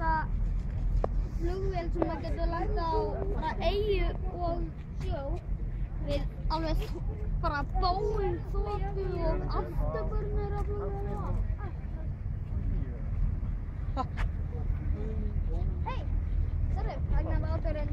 rosa flugvél sem maður getur lagt á bara eyju og sjó við alveg bara Boeing þotu og afturburnir af flugvélina. Hey, sérðu, vegna báturinn